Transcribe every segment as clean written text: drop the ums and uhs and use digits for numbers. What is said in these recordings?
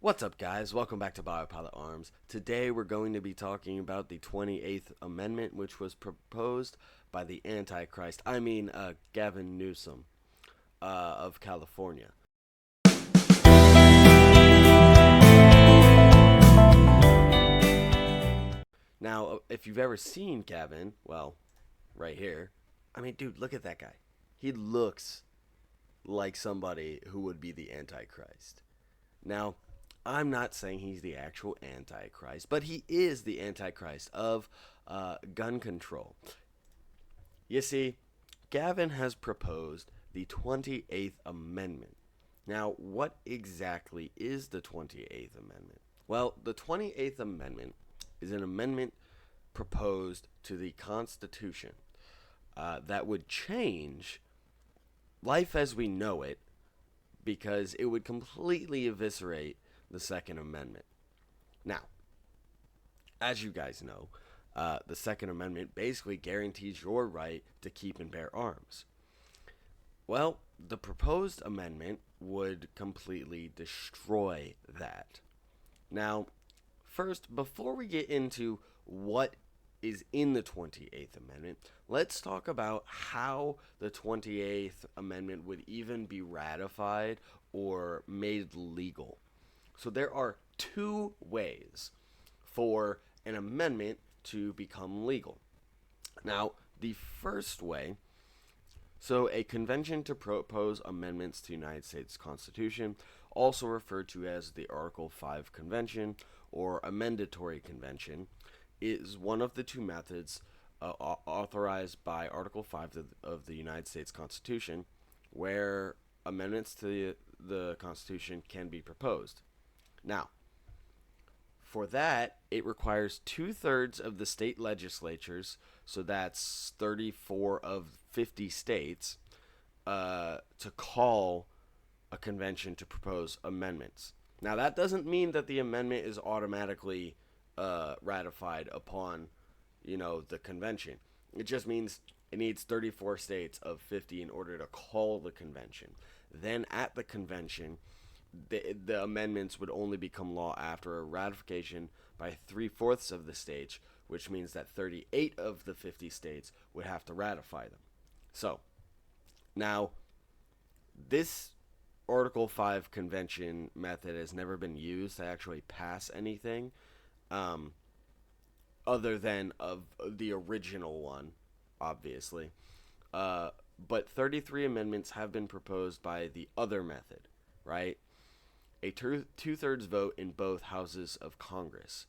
What's up, guys? Welcome back to Biopilot Arms. Today we're going to be talking about the 28th Amendment, which was proposed by the Antichrist, Gavin Newsom of California. Now, if you've ever seen Gavin, well, right here, dude, look at that guy. He looks like somebody who would be the Antichrist. Now, I'm not saying he's the actual Antichrist, but he is the Antichrist of gun control. You see, Gavin has proposed the 28th Amendment. Now, what exactly is the 28th Amendment? Well, the 28th Amendment is an amendment proposed to the Constitution that would change life as we know it because it would completely eviscerate the Second Amendment. Now, as you guys know, the Second Amendment basically guarantees your right to keep and bear arms. Well, the proposed amendment would completely destroy that. Now, first, before we get into what is in the 28th Amendment, let's talk about how the 28th Amendment would even be ratified or made legal. So there are two ways for an amendment to become legal. Now, the first way, so a convention to propose amendments to the United States Constitution, also referred to as the Article 5 Convention or Amendatory Convention, is one of the two methods authorized by Article 5 of the United States Constitution where amendments to the Constitution can be proposed. Now, for that, it requires 2/3 of the state legislatures, so that's 34 of 50 states, to call a convention to propose amendments. Now, that doesn't mean that the amendment is automatically ratified upon, the convention. It just means it needs 34 states of 50 in order to call the convention. Then at the convention, the amendments would only become law after a ratification by 3/4 of the states, which means that 38 of the 50 states would have to ratify them. So, now, this Article 5 convention method has never been used to actually pass anything other than of the original one, obviously. But 33 amendments have been proposed by the other method, right? A two-thirds vote in both houses of Congress.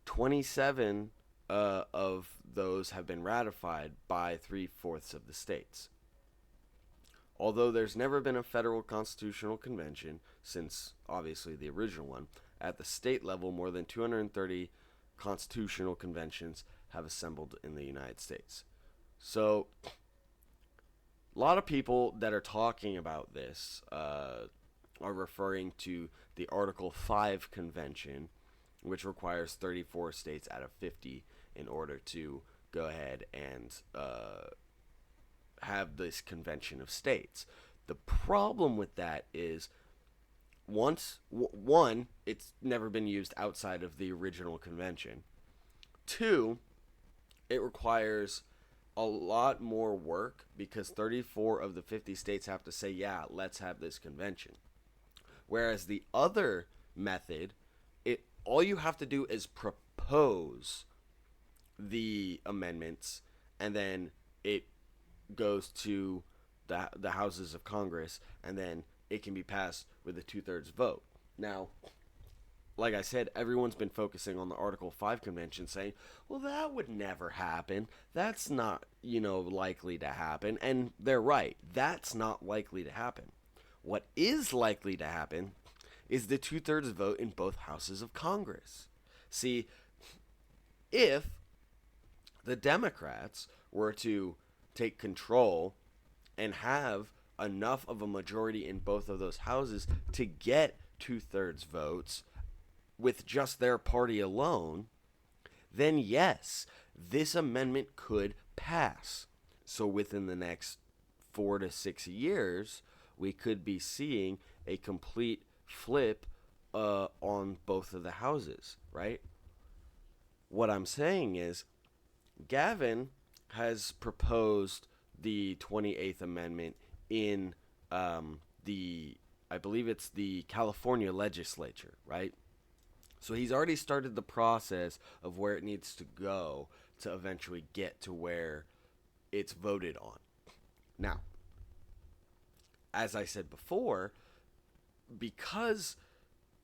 27 of those have been ratified by 3/4 of the states. Although there's never been a federal constitutional convention, since obviously the original one, at the state level, more than 230 constitutional conventions have assembled in the United States. So, a lot of people that are talking about this are referring to the Article 5 Convention, which requires 34 states out of 50 in order to go ahead and have this convention of states. The problem with that is, one, it's never been used outside of the original convention. Two, it requires a lot more work because 34 of the 50 states have to say, yeah, let's have this convention. Whereas the other method, all you have to do is propose the amendments, and then it goes to the houses of Congress, and then it can be passed with a 2/3 vote. Now, like I said, everyone's been focusing on the Article 5 convention saying, well, that would never happen. That's not, likely to happen. And they're right. That's not likely to happen. What is likely to happen is the 2/3 vote in both houses of Congress. See, if the Democrats were to take control and have enough of a majority in both of those houses to get 2/3 votes with just their party alone, then yes, this amendment could pass. So within the next 4 to 6 years, we could be seeing a complete flip on both of the houses, right? What I'm saying is Gavin has proposed the 28th Amendment in the, I believe it's the California legislature, right? So he's already started the process of where it needs to go to eventually get to where it's voted on. Now, as I said before, because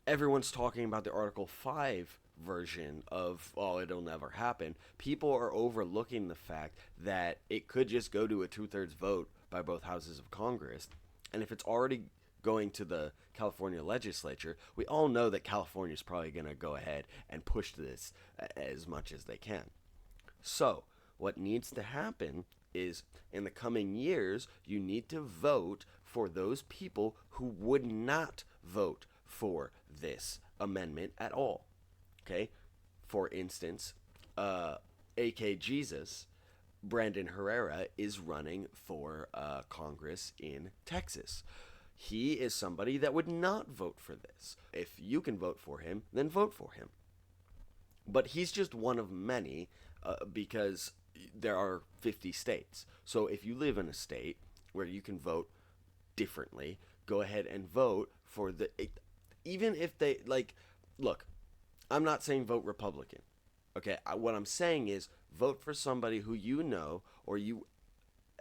everyone's talking about the Article 5 version of, oh, it'll never happen, people are overlooking the fact that it could just go to a 2/3 vote by both houses of Congress. And if it's already going to the California legislature, we all know that California is probably going to go ahead and push this as much as they can. So, what needs to happen is in the coming years, you need to vote for those people who would not vote for this amendment at all. Okay? For instance, AK Jesus, Brandon Herrera, is running for Congress in Texas. He is somebody that would not vote for this. If you can vote for him, then vote for him. But he's just one of many because there are 50 states. So if you live in a state where you can vote differently, go ahead and vote for the... Even if they, like, look, I'm not saying vote Republican. Okay, what I'm saying is vote for somebody who you know or you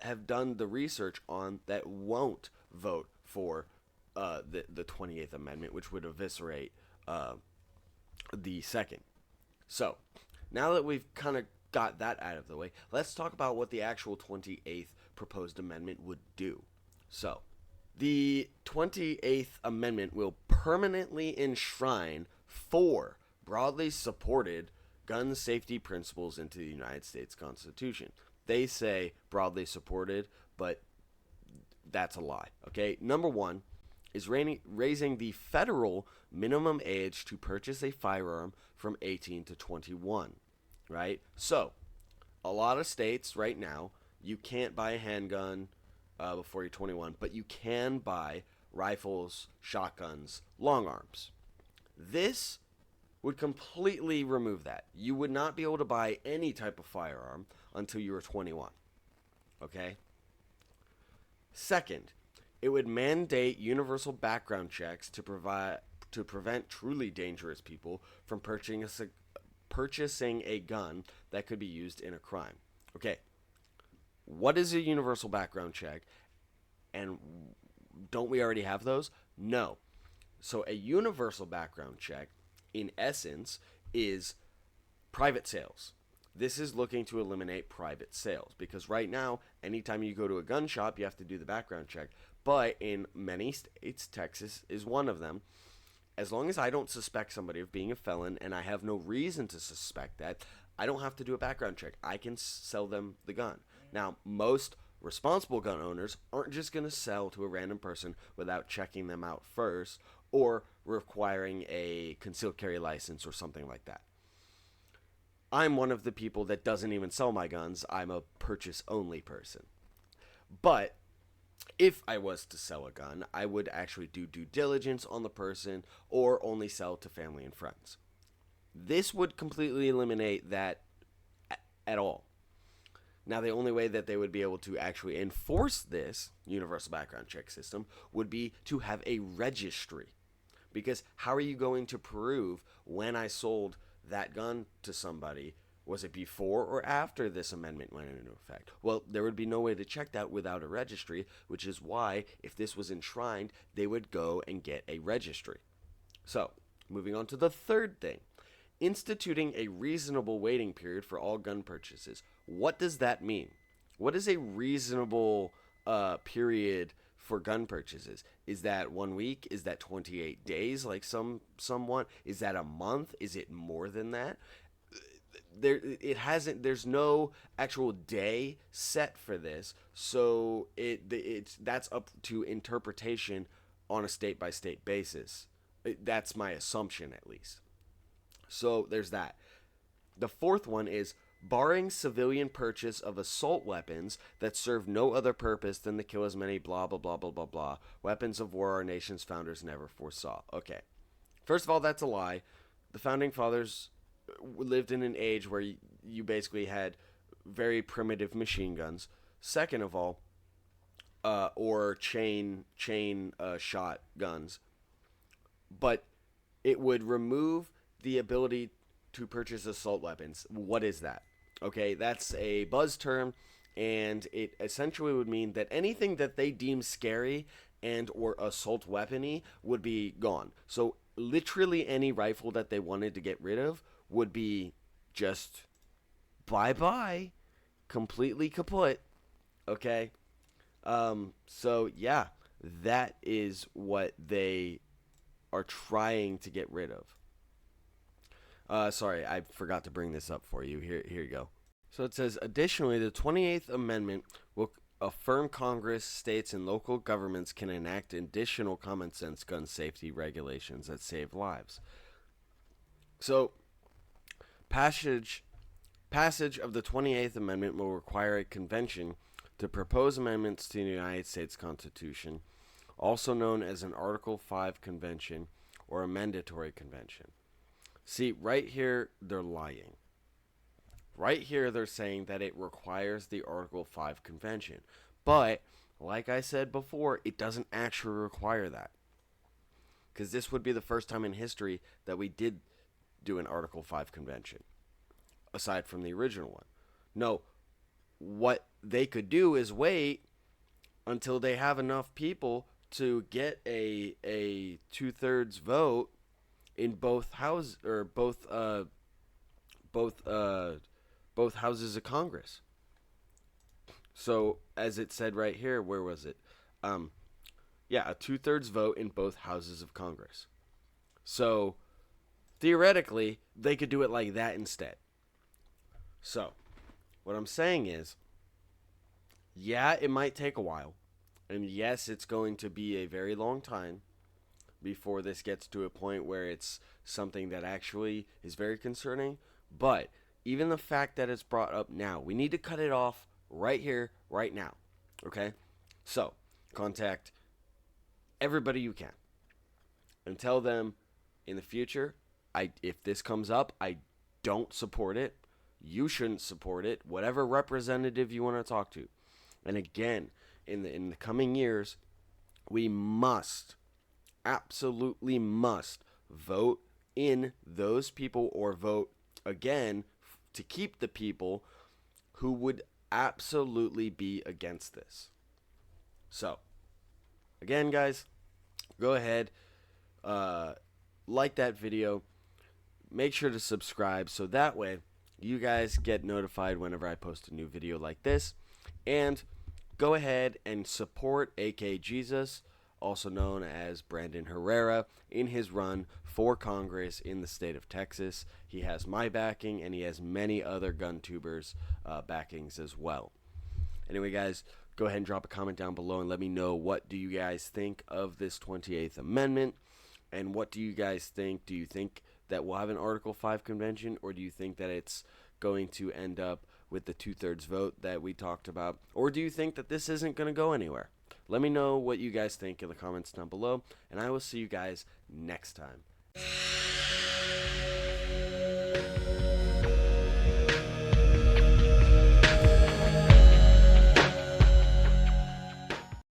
have done the research on that won't vote for the 28th Amendment, which would eviscerate the second. So, now that we've kind of got that out of the way, let's talk about what the actual 28th proposed amendment would do. So, the 28th Amendment will permanently enshrine 4 broadly supported gun safety principles into the United States Constitution. They say broadly supported, but that's a lie. Okay, number 1 is raising the federal minimum age to purchase a firearm from 18 to 21, right? So, a lot of states right now, you can't buy a handgun before you're 21, but you can buy rifles, shotguns, long arms. This would completely remove that. You would not be able to buy any type of firearm until you were 21, okay? Second, it would mandate universal background checks to prevent truly dangerous people from purchasing a gun that could be used in a crime. Okay, what is a universal background check, and don't we already have those? No. So a universal background check, in essence, is private sales. This is looking to eliminate private sales because right now, anytime you go to a gun shop, you have to do the background check. But in many states, Texas is one of them, as long as I don't suspect somebody of being a felon and I have no reason to suspect that, I don't have to do a background check. I can sell them the gun. Now, most responsible gun owners aren't just going to sell to a random person without checking them out first or requiring a concealed carry license or something like that. I'm one of the people that doesn't even sell my guns. I'm a purchase-only person. But if I was to sell a gun, I would actually do due diligence on the person or only sell to family and friends. This would completely eliminate that at all. Now, the only way that they would be able to actually enforce this universal background check system would be to have a registry. Because how are you going to prove when I sold that gun to somebody? Was it before or after this amendment went into effect? Well, there would be no way to check that without a registry, which is why, if this was enshrined, they would go and get a registry. So, moving on to the third thing. Instituting a reasonable waiting period for all gun purchases. What does that mean? What is a reasonable period for gun purchases? Is that 1 week? Is that 28 days like some want? Is that a month? Is it more than that? There's no actual day set for this, so that's up to interpretation on a state by state basis. That's my assumption, at least. So there's that. The fourth one is barring civilian purchase of assault weapons that serve no other purpose than to kill as many blah blah blah blah blah blah weapons of war our nation's founders never foresaw. Okay. First of all, that's a lie. The founding fathers lived in an age where you basically had very primitive machine guns. Second of all, or chain shot guns, but it would remove the ability to purchase assault weapons. What is that? Okay, that's a buzz term, and it essentially would mean that anything that they deem scary and or assault weapony would be gone. So literally any rifle that they wanted to get rid of would be just bye-bye, completely kaput. Okay? So yeah, that is what they are trying to get rid of. Sorry, I forgot to bring this up for you. Here you go. So it says, additionally, the 28th Amendment will affirm Congress, states, and local governments can enact additional common sense gun safety regulations that save lives. So, passage of the 28th Amendment will require a convention to propose amendments to the United States Constitution, also known as an Article 5 convention or a mandatory convention. See, right here, they're lying. Right here, they're saying that it requires the Article 5 convention. But, like I said before, it doesn't actually require that. Because this would be the first time in history that we did do an Article 5 convention, aside from the original one. No, what they could do is wait until they have enough people to get a 2/3 vote in both houses, or both houses of Congress. So, as it said right here, where was it? Yeah, a 2/3 vote in both houses of Congress. So, theoretically, they could do it like that instead. So, what I'm saying is, yeah, it might take a while. And yes, it's going to be a very long time before this gets to a point where it's something that actually is very concerning. But even the fact that it's brought up now, we need to cut it off right here, right now. Okay? So, contact everybody you can and tell them in the future, if this comes up, I don't support it. You shouldn't support it. Whatever representative you want to talk to. And again, in the coming years, we must, absolutely must, vote in those people or vote again to keep the people who would absolutely be against this. So, again, guys, go ahead, like that video, make sure to subscribe so that way you guys get notified whenever I post a new video like this, and go ahead and support AK Jesus, also known as Brandon Herrera, in his run for Congress in the state of Texas. He has my backing, and he has many other gun tubers' backings as well. Anyway, guys, go ahead and drop a comment down below and let me know, what do you guys think of this 28th Amendment, and what do you guys think? Do you think that we'll have an Article 5 convention, or do you think that it's going to end up with the 2/3 vote that we talked about, or do you think that this isn't going to go anywhere? Let me know what you guys think in the comments down below, and I will see you guys next time.